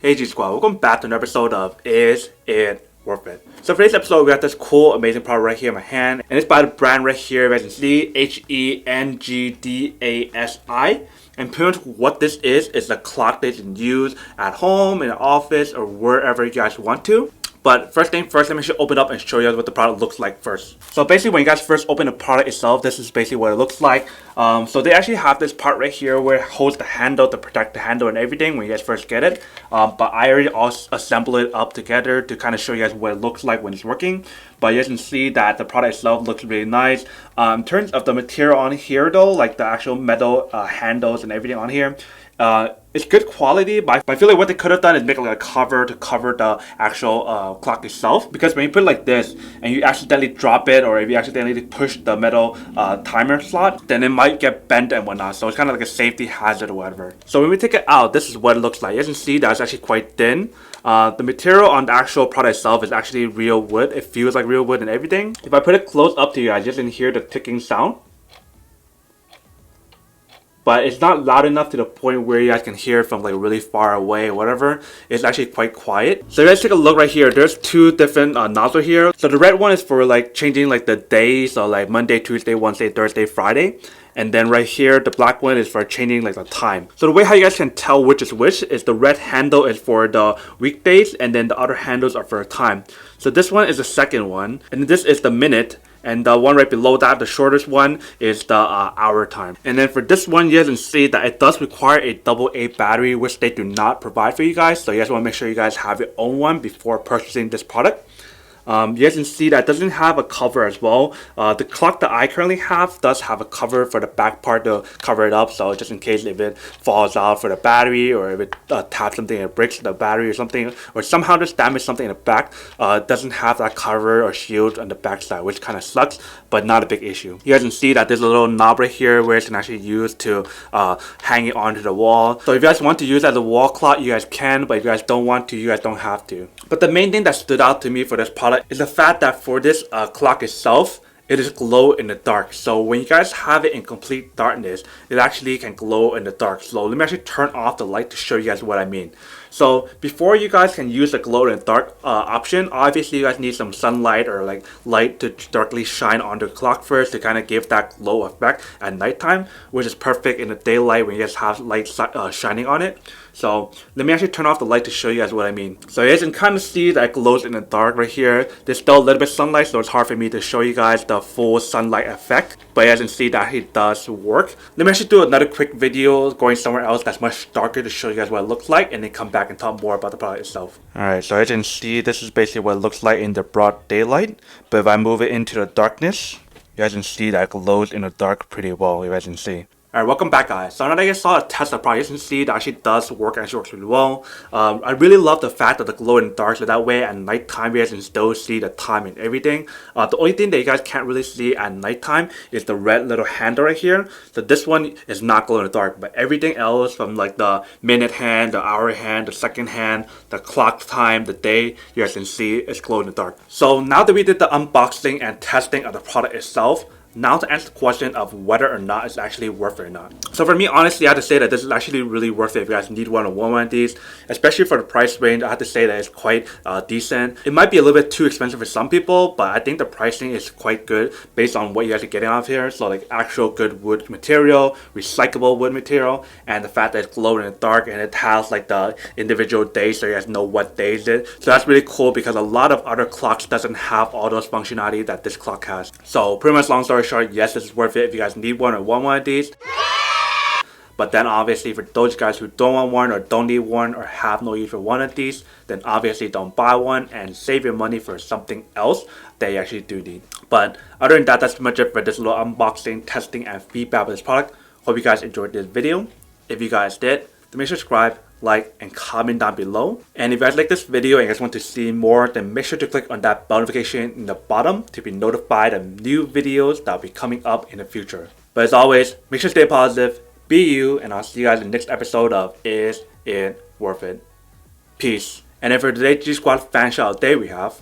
Hey G Squad, welcome back to an episode of Is It Worth It? So for today's episode, we got this cool, amazing product right here in my hand, and it's by the brand right here, as you can see, HENGDASI. And pretty much what this is a clock that you can use at home, in the office, or wherever you guys want to. But first thing first, let me open it up and show you guys what the product looks like first. So basically, when you guys first open the product itself, this is basically what it looks like. So they actually have this part right here where it holds the handle to protect the handle and everything when you guys first get it. But I already assembled it up together to kind of show you guys what it looks like when it's working. But you guys can see that the product itself looks really nice. In terms of the material on here though, like the actual metal handles and everything on here, it's good quality, but I feel like what they could have done is make like a cover to cover the actual clock itself. Because when you put it like this and you accidentally drop it, or if you accidentally push the metal timer slot, then it might get bent and whatnot. So it's kind of like a safety hazard or whatever. So when we take it out, this is what it looks like. You can see that it's actually quite thin. The material on the actual product itself is actually real wood. It feels like real wood and everything. If I put it close up to you guys, you can hear the ticking sound. But it's not loud enough to the point where you guys can hear it from like really far away or whatever. It's actually quite quiet. So you guys take a look right here. There's two different nozzles here. So the red one is for like changing like the days, so like Monday, Tuesday, Wednesday, Thursday, Friday. And then right here, the black one is for changing like the time. So the way how you guys can tell which is the red handle is for the weekdays, and then the other handles are for time. So this one is the second one, and this is the minute. And the one right below that, the shortest one, is the hour time. And then for this one, you guys can see that it does require a AA battery, which they do not provide for you guys. So you guys want to make sure you guys have your own one before purchasing this product. You guys can see that it doesn't have a cover as well. The clock that I currently have does have a cover for the back part to cover it up. So just in case if it falls out for the battery, or if it taps something and it breaks the battery or something, or somehow just damage something in the back, it doesn't have that cover or shield on the back side, which kind of sucks, but not a big issue. You guys can see that there's a little knob right here where it's can actually use to hang it onto the wall. So if you guys want to use it as a wall clock, you guys can, but if you guys don't want to, you guys don't have to. But the main thing that stood out to me for this product is the fact that for this clock itself, it is glow in the dark. So when you guys have it in complete darkness, it actually can glow in the dark. So let me actually turn off the light to show you guys what I mean. So before you guys can use the glow in the dark option, obviously you guys need some sunlight or like light to darkly shine on the clock first to kind of give that glow effect at nighttime, which is perfect in the daylight when you guys have light shining on it. So let me actually turn off the light to show you guys what I mean. So you guys can kind of see that it glows in the dark right here. There's still a little bit of sunlight, so it's hard for me to show you guys the full sunlight effect. But you guys can see that it does work. Let me actually do another quick video going somewhere else that's much darker to show you guys what it looks like, and then come back and talk more about the product itself. Alright, so as you can see, this is basically what it looks like in the broad daylight. But if I move it into the darkness, you guys can see that it glows in the dark pretty well, you guys can see. Alright, welcome back guys. So now that I saw a test of the product, you can see that actually does work and actually works really well. I really love the fact that the glow in the dark, so that way at nighttime you guys can still see the time and everything. The only thing that you guys can't really see at nighttime is the red little handle right here. So this one is not glow in the dark, but everything else from like the minute hand, the hour hand, the second hand, the clock time, the day, you guys can see it's glow in the dark. So now that we did the unboxing and testing of the product itself, now to answer the question of whether or not it's actually worth it or not. So for me, honestly, I have to say that this is actually really worth it if you guys need one of these, especially for the price range. I have to say that it's quite decent. It might be a little bit too expensive for some people, but I think the pricing is quite good based on what you guys are getting out of here. So like actual good wood material, recyclable wood material, and the fact that it's glowing in the dark, and it has like the individual days so you guys know what days it is. So that's really cool because a lot of other clocks doesn't have all those functionality that this clock has. So pretty much long story short, yes, this is worth it if you guys need one or want one of these. But then obviously for those guys who don't want one or don't need one or have no use for one of these, then obviously don't buy one and save your money for something else that you actually do need. But other than that, that's pretty much it for this little unboxing, testing, and feedback of this product. Hope you guys enjoyed this video. If you guys did, then make sure to subscribe, like, and comment down below. And if you guys like this video and you guys want to see more, then make sure to click on that bell notification in the bottom to be notified of new videos that will be coming up in the future. But as always, make sure to stay positive, be you, and I'll see you guys in the next episode of Is It Worth It? Peace. And then for today's G Squad fan shout out day we have